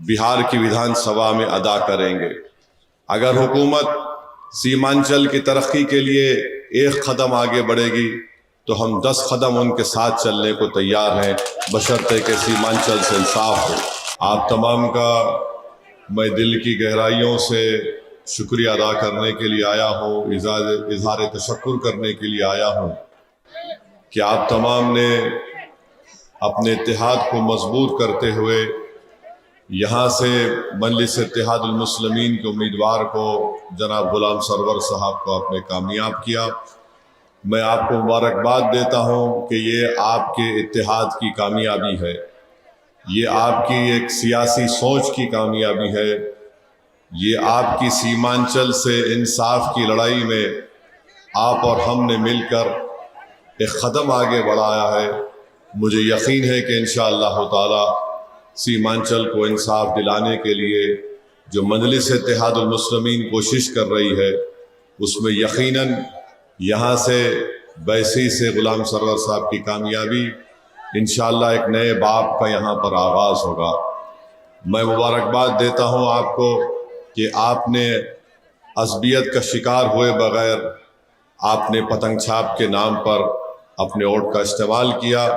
بہار کی विधान सभा में अदा करेंगे। अगर हुकूमत सीमांचल की तरक्की के लिए एक कदम आगे बढ़ेगी तो हम 10 कदम उनके साथ चलने को तैयार हैं, बशर्ते कि सीमांचल से इंसाफ हो। आप तमाम का मैं दिल की गहराइयों से शुक्रिया अदा करने के लिए आया हूँ, इज़हार तशक्कुर करने के लिए आया हूँ कि आप तमाम ने अपने इत्तेहाद को मजबूत करते हुए यहाँ से मजलिस इत्तेहादुल मुस्लिमीन के उम्मीदवार को जनाब गुलाम सरवर साहब को आपने कामयाब किया। मैं आपको मुबारकबाद देता हूँ कि ये आपके इत्तेहाद की कामयाबी है, ये आपकी एक सियासी सोच की कामयाबी है, ये आपकी सीमांचल से इंसाफ की लड़ाई में आप और हमने मिलकर एक कदम आगे बढ़ाया है। मुझे यकीन है कि इंशाअल्लाह ताला सीमांचल को इंसाफ दिलाने के लिए जो मजलिस इत्तेहादुल मुस्लिमीन कोशिश कर रही है उसमें यकीनन यहाँ से बैसी से गुलाम सरवर साहब की कामयाबी इंशाअल्लाह एक नए बाब का यहाँ पर आगाज़ होगा। मैं मुबारकबाद देता हूँ आपको कि आपने अज़बियत का शिकार हुए बग़ैर आपने पतंग छाप के नाम पर अपने वोट का इस्तेमाल किया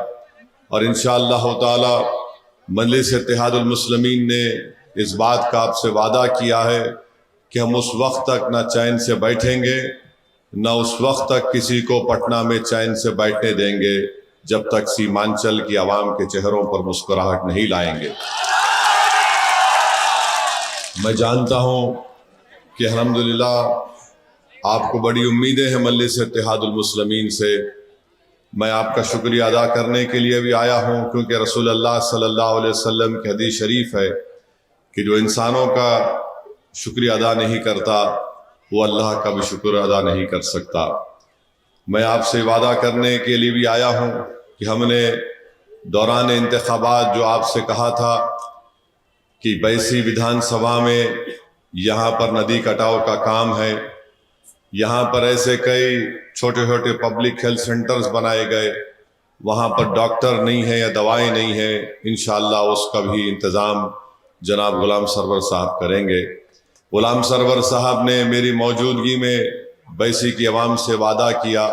और इंशाअल्लाह ताला मजलिस इत्तेहादुल मुस्लिमीन ने इस बात का आपसे वादा किया है कि हम उस वक्त तक न चैन से बैठेंगे न उस वक्त तक किसी को पटना में चैन से बैठने देंगे जब तक सीमांचल की आवाम के चेहरों पर मुस्कुराहट नहीं लाएंगे। मैं जानता हूँ कि अल्हम्दुलिल्लाह आपको बड़ी उम्मीदें हैं मजलिस इत्तेहादुल मुस्लिमीन से। मैं आपका शुक्रिया अदा करने के लिए भी आया हूँ क्योंकि रसूलुल्लाह सल्लल्लाहु अलैहि वसल्लम की हदीस शरीफ है कि जो इंसानों का शुक्रिया अदा नहीं करता वो अल्लाह का भी शुक्र अदा नहीं कर सकता। मैं आपसे वादा करने के लिए भी आया हूँ कि हमने दौरान इंतखाबात जो आपसे कहा था कि बैसी विधान सभा में यहाँ पर नदी कटाव का काम है, यहाँ पर ऐसे कई छोटे छोटे पब्लिक हेल्थ सेंटर्स बनाए गए, वहाँ पर डॉक्टर नहीं है या दवाएं नहीं है, इंशाअल्लाह उसका भी इंतज़ाम जनाब गुलाम सरवर साहब करेंगे। गुलाम सरवर साहब ने मेरी मौजूदगी में बैसी की आवाम से वादा किया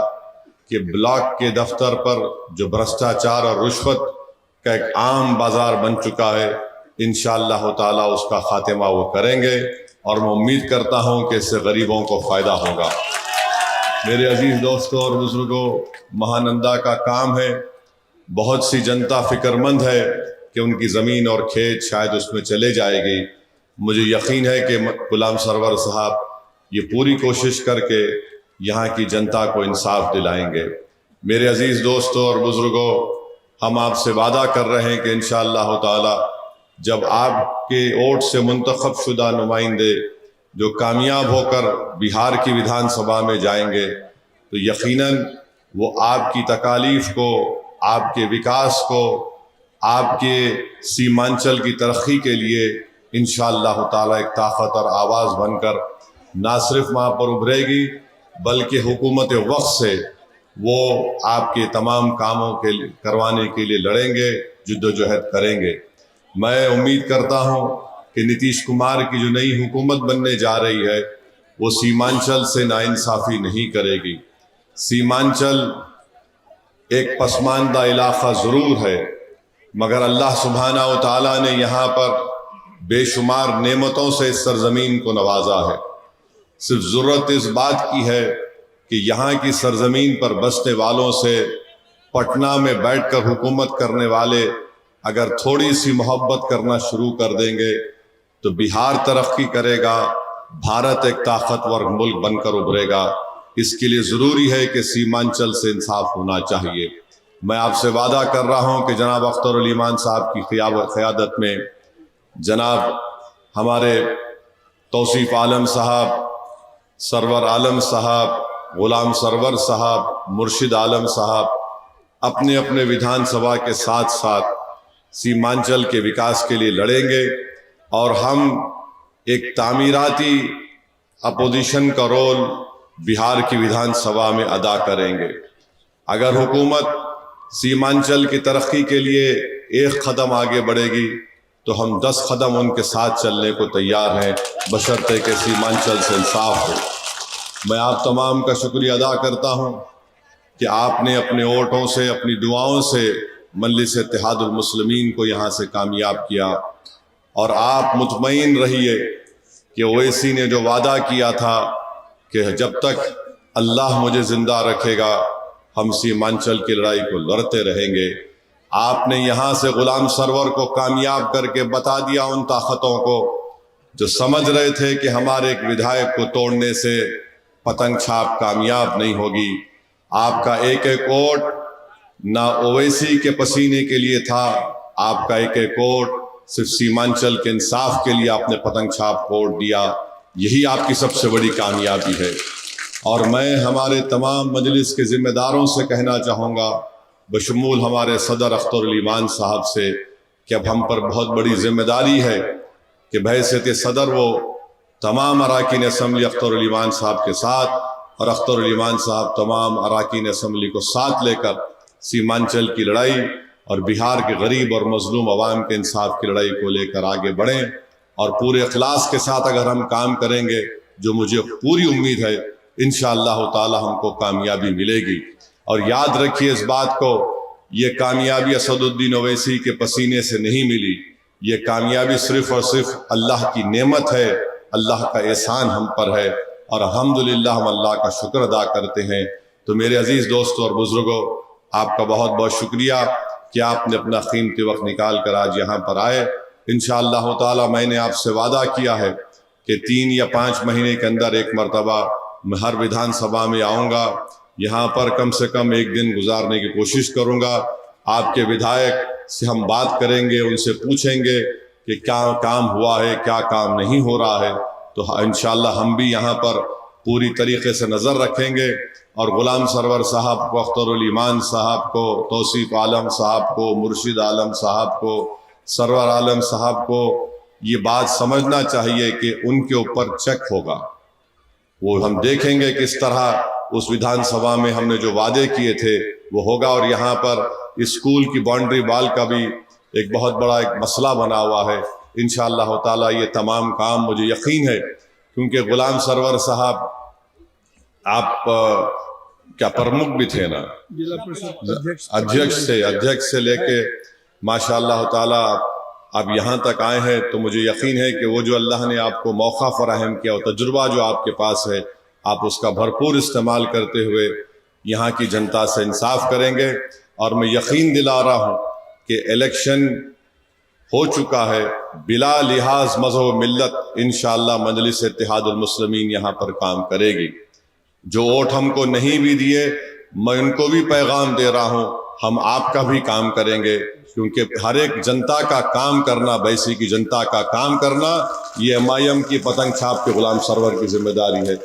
कि ब्लॉक के दफ्तर पर जो भ्रष्टाचार और रुश्वत का एक आम बाजार बन चुका है इंशाअल्लाह ताला उसका खात्मा वो करेंगे और मैं उम्मीद करता हूँ कि इससे गरीबों को फ़ायदा होगा। मेरे अजीज़ दोस्तों और बुजुर्गों, महानंदा का काम है, बहुत सी जनता फ़िक्रमंद है कि उनकी ज़मीन और खेत शायद उसमें चले जाएगी। मुझे यकीन है कि गुलाम सरवर साहब ये पूरी कोशिश करके यहाँ की जनता को इंसाफ दिलाएंगे। मेरे अजीज़ दोस्तों और बुजुर्गों, हम आपसे वादा कर रहे हैं कि इंशाअल्लाह ताला जब आपके वोट से मुंतखब शुदा नुमाइंदे जो कामयाब होकर बिहार की विधान सभा में जाएंगे तो यकीनन वो आपकी तकालीफ को, आपके विकास को, आपके सीमांचल की तरक्की के लिए इंशाअल्लाह ताला एक ताकत और आवाज़ बनकर ना सिर्फ वहाँ पर उभरेगी बल्कि हुकूमत वक्त से वो आपके तमाम कामों के करवाने के लिए लड़ेंगे, जिद्दोजहद करेंगे। मैं उम्मीद करता हूँ कि नीतीश कुमार की जो नई हुकूमत बनने जा रही है वो सीमांचल से नाइंसाफ़ी नहीं करेगी। सीमांचल एक पसमानदा इलाक़ा ज़रूर है मगर अल्लाह सुब्हानहू व तआला ने यहाँ पर बेशुमार नेमतों से इस सरज़मीन को नवाजा है। सिर्फ ज़रूरत इस बात की है कि यहाँ की सरज़मीन पर बसने वालों से पटना में बैठकर हुकूमत करने वाले अगर थोड़ी सी मोहब्बत करना शुरू कर देंगे तो बिहार तरक्की करेगा, भारत एक ताकतवर मुल्क बनकर उभरेगा। इसके लिए ज़रूरी है कि सीमांचल से इंसाफ होना चाहिए। मैं आपसे वादा कर रहा हूँ कि जनाब अख्तरुल ईमान साहब की क़यादत में जनाब हमारे तौसीफ़ आलम साहब, सरवर आलम साहब, गुलाम सरवर साहब, मुर्शिद आलम साहब अपने अपने विधान सभा के साथ साथ सीमांचल के विकास के लिए लड़ेंगे और हम एक तामीराती अपोजिशन का रोल बिहार की विधान सभा में अदा करेंगे। अगर हुकूमत सीमांचल की तरक्की के लिए एक कदम आगे बढ़ेगी تو ہم 10 قدم ان کے ساتھ چلنے کو تیار ہیں، بشرطے کہ سیمانچل سے انصاف ہو۔ میں آپ تمام کا شکریہ ادا کرتا ہوں کہ آپ نے اپنے ووٹوں سے، اپنی دعاؤں سے مجلس اتحاد المسلمین کو یہاں سے کامیاب کیا، اور آپ مطمئن رہیے کہ اویسی نے جو وعدہ کیا تھا کہ جب تک اللہ مجھے زندہ رکھے گا ہم سیمانچل کی لڑائی کو لڑتے رہیں گے۔ آپ نے یہاں سے غلام سرور کو کامیاب کر کے بتا دیا ان طاقتوں کو جو سمجھ رہے تھے کہ ہمارے ایک ودھائک کو توڑنے سے پتنگ چھاپ کامیاب نہیں ہوگی۔ آپ کا ایک ایک ووٹ نہ اویسی کے پسینے کے لیے تھا، آپ کا ایک ایک ووٹ صرف سیمانچل کے انصاف کے لیے آپ نے پتنگ چھاپ کو ووٹ دیا۔ یہی آپ کی سب سے بڑی کامیابی ہے۔ اور میں ہمارے تمام مجلس کے ذمہ داروں سے کہنا چاہوں گا، بشمول ہمارے صدر اختر علی ایمان صاحب سے، کہ اب ہم پر بہت بڑی ذمہ داری ہے کہ بحیثیت صدر وہ تمام اراکین اسمبلی اختر علی ایمان صاحب کے ساتھ، اور اختر علی ایمان صاحب تمام اراکین اسمبلی کو ساتھ لے کر سیمانچل کی لڑائی اور بہار کے غریب اور مظلوم عوام کے انصاف کی لڑائی کو لے کر آگے بڑھیں۔ اور پورے اخلاص کے ساتھ اگر ہم کام کریں گے، جو مجھے پوری امید ہے، انشاءاللہ تعالی ہم کو کامیابی ملے گی۔ اور یاد رکھیے اس بات کو، یہ کامیابی اسد الدین اویسی کے پسینے سے نہیں ملی، یہ کامیابی صرف اور صرف اللہ کی نعمت ہے، اللہ کا احسان ہم پر ہے، اور الحمدللہ ہم اللہ کا شکر ادا کرتے ہیں۔ تو میرے عزیز دوستوں اور بزرگوں، آپ کا بہت بہت شکریہ کہ آپ نے اپنا قیمتی وقت نکال کر آج یہاں پر آئے۔ انشاءاللہ تعالی میں نے آپ سے وعدہ کیا ہے کہ 3 یا 5 مہینے کے اندر ایک مرتبہ میں ہر ویدھان سبھا میں آؤں گا، یہاں پر کم سے کم ایک دن گزارنے کی کوشش کروں گا۔ آپ کے ودھائک سے ہم بات کریں گے، ان سے پوچھیں گے کہ کیا کام ہوا ہے، کیا کام نہیں ہو رہا ہے۔ تو انشاءاللہ ہم بھی یہاں پر پوری طریقے سے نظر رکھیں گے، اور غلام سرور صاحب کو، اختر علی ایمان صاحب کو، توصیف عالم صاحب کو، مرشد عالم صاحب کو، سرور عالم صاحب کو یہ بات سمجھنا چاہیے کہ ان کے اوپر چیک ہوگا۔ وہ ہم دیکھیں گے کس طرح اس ویدھان سبھا میں ہم نے جو وعدے کیے تھے وہ ہوگا۔ اور یہاں پر اسکول کی باؤنڈری وال کا بھی ایک بہت بڑا ایک مسئلہ بنا ہوا ہے۔ انشاءاللہ تعالیٰ یہ تمام کام مجھے یقین ہے، کیونکہ غلام سرور صاحب آپ کیا پرمکھ بھی تھے نا، ادھیکش سے لے کے ماشاءاللہ تعالیٰ آپ یہاں تک آئے ہیں، تو مجھے یقین ہے کہ وہ جو اللہ نے آپ کو موقع فراہم کیا، وہ تجربہ جو آپ کے پاس ہے، آپ اس کا بھرپور استعمال کرتے ہوئے یہاں کی جنتا سے انصاف کریں گے۔ اور میں یقین دلا رہا ہوں کہ الیکشن ہو چکا ہے، بلا لحاظ مذہب و ملت انشاءاللہ مجلس اتحاد المسلمین یہاں پر کام کرے گی۔ جو ووٹ ہم کو نہیں بھی دیے، میں ان کو بھی پیغام دے رہا ہوں، ہم آپ کا بھی کام کریں گے، کیونکہ ہر ایک جنتا کا کام کرنا، بیسی کی جنتا کا کام کرنا، یہ MIM کی پتنگ چھاپ کے غلام سرور کی ذمہ داری ہے۔